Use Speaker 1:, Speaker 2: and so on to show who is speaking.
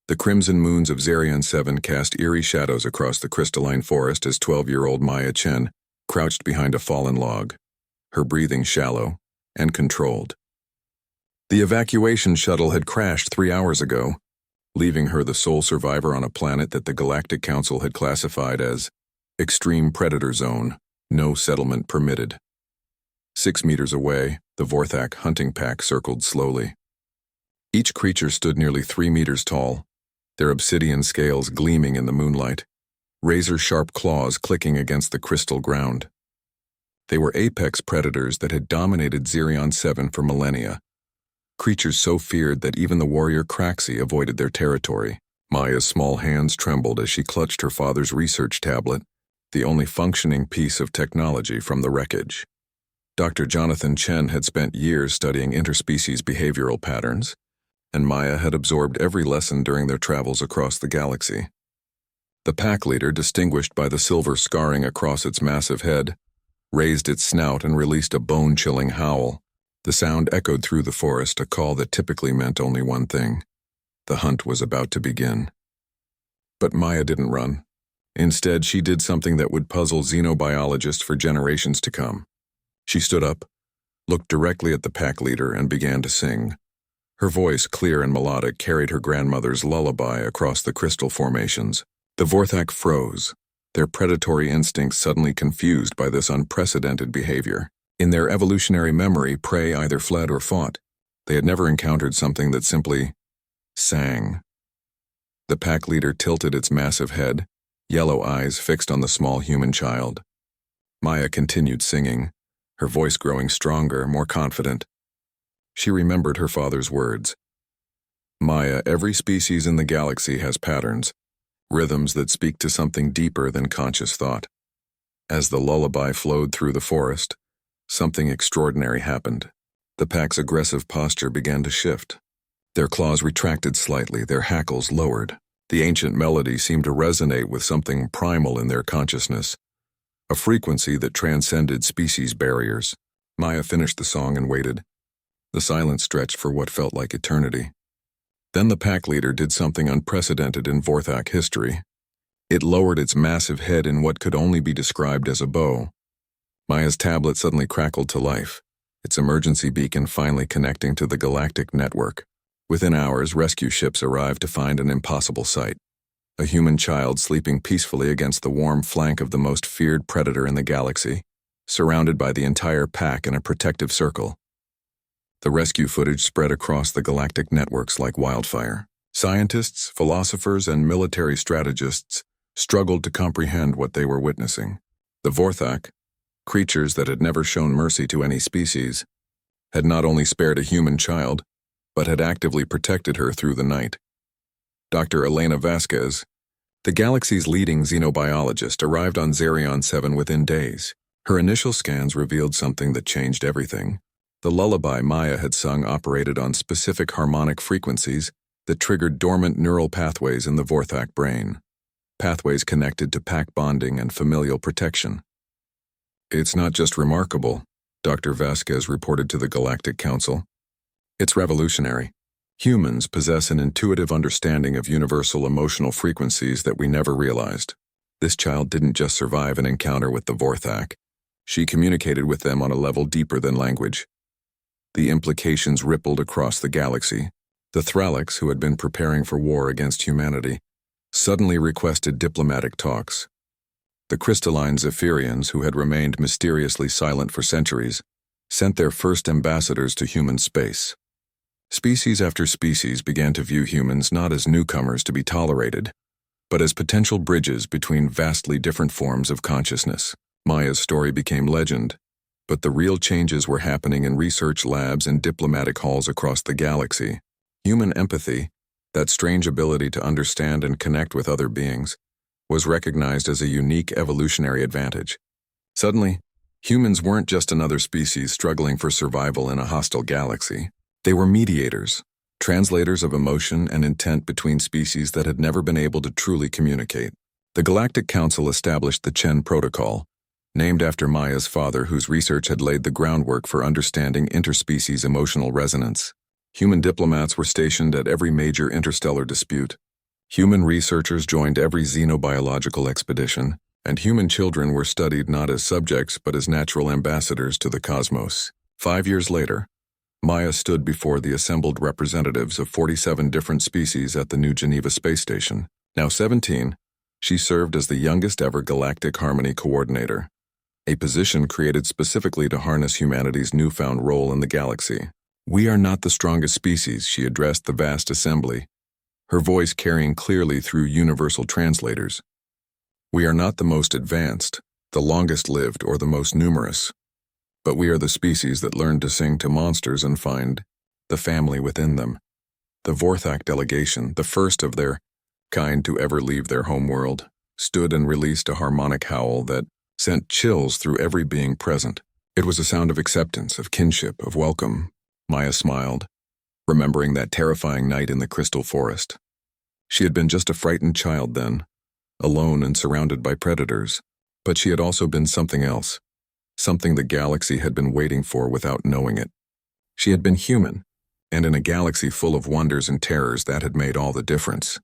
Speaker 1: The crimson moons of Zerion 7 cast eerie shadows across the crystalline forest as 12-year-old Maya Chen crouched behind a fallen log, her breathing shallow and controlled. The evacuation shuttle had crashed 3 hours ago, leaving her the sole survivor on a planet that the Galactic Council had classified as Extreme Predator Zone, no settlement permitted. 6 meters away, the Vorthak hunting pack circled slowly. Each creature stood nearly 3 meters tall, their obsidian scales gleaming in the moonlight, razor-sharp claws clicking against the crystal ground. They were apex predators that had dominated Zerion 7 for millennia, creatures so feared that even the warrior Kraxi avoided their territory. Maya's small hands trembled as she clutched her father's research tablet, the only functioning piece of technology from the wreckage. Dr. Jonathan Chen had spent years studying interspecies behavioral patterns, and Maya had absorbed every lesson during their travels across the galaxy. The pack leader, distinguished by the silver scarring across its massive head, raised its snout and released a bone-chilling howl. The sound echoed through the forest, a call that typically meant only one thing: the hunt was about to begin. But Maya didn't run. Instead, she did something that would puzzle xenobiologists for generations to come. She stood up, looked directly at the pack leader, and began to sing. Her voice, clear and melodic, carried her grandmother's lullaby across the crystal formations. The Vorthak froze, their predatory instincts suddenly confused by this unprecedented behavior. In their evolutionary memory, prey either fled or fought. They had never encountered something that simply sang. The pack leader tilted its massive head, yellow eyes fixed on the small human child. Maya continued singing, her voice growing stronger, more confident. She remembered her father's words. Maya, every species in the galaxy has patterns, rhythms that speak to something deeper than conscious thought. As the lullaby flowed through the forest, something extraordinary happened. The pack's aggressive posture began to shift. Their claws retracted slightly, their hackles lowered. The ancient melody seemed to resonate with something primal in their consciousness, a frequency that transcended species barriers. Maya finished the song and waited. The silence stretched for what felt like eternity. Then the pack leader did something unprecedented in Vorthak history. It lowered its massive head in what could only be described as a bow. Maya's tablet suddenly crackled to life, its emergency beacon finally connecting to the galactic network. Within hours, rescue ships arrived to find an impossible sight: a human child sleeping peacefully against the warm flank of the most feared predator in the galaxy, surrounded by the entire pack in a protective circle. The rescue footage spread across the galactic networks like wildfire. Scientists, philosophers, and military strategists struggled to comprehend what they were witnessing. The Vorthak, creatures that had never shown mercy to any species, had not only spared a human child, but had actively protected her through the night. Dr. Elena Vasquez, the galaxy's leading xenobiologist, arrived on Zerion 7 within days. Her initial scans revealed something that changed everything. The lullaby Maya had sung operated on specific harmonic frequencies that triggered dormant neural pathways in the Vorthak brain, pathways connected to pack bonding and familial protection. "It's not just remarkable," Dr. Vasquez reported to the Galactic Council. "It's revolutionary. Humans possess an intuitive understanding of universal emotional frequencies that we never realized. This child didn't just survive an encounter with the Vorthak. She communicated with them on a level deeper than language." The implications rippled across the galaxy. The Thralics, who had been preparing for war against humanity, suddenly requested diplomatic talks. The crystalline Zephyrians, who had remained mysteriously silent for centuries, sent their first ambassadors to human space. Species after species began to view humans not as newcomers to be tolerated, but as potential bridges between vastly different forms of consciousness. Maya's story became legend, but the real changes were happening in research labs and diplomatic halls across the galaxy. Human empathy, that strange ability to understand and connect with other beings, was recognized as a unique evolutionary advantage. Suddenly, humans weren't just another species struggling for survival in a hostile galaxy. They were mediators, translators of emotion and intent between species that had never been able to truly communicate. The Galactic Council established the Chen Protocol, named after Maya's father, whose research had laid the groundwork for understanding interspecies emotional resonance. Human diplomats were stationed at every major interstellar dispute, Human researchers joined every xenobiological expedition, and human children were studied not as subjects but as natural ambassadors to the cosmos. 5 years later, Maya stood before the assembled representatives of 47 different species at the New Geneva Space Station. Now 17, she served as the youngest ever Galactic Harmony Coordinator, a position created specifically to harness humanity's newfound role in the galaxy. "We are not the strongest species," she addressed the vast assembly, her voice carrying clearly through universal translators. "We are not the most advanced, the longest-lived, or the most numerous. But we are the species that learned to sing to monsters and find the family within them." The Vorthak delegation, the first of their kind to ever leave their homeworld, stood and released a harmonic howl that sent chills through every being present. It was a sound of acceptance, of kinship, of welcome. Maya smiled, remembering that terrifying night in the crystal forest. She had been just a frightened child then, alone and surrounded by predators, but she had also been something else, something the galaxy had been waiting for without knowing it. She had been human, and in a galaxy full of wonders and terrors that had made all the difference.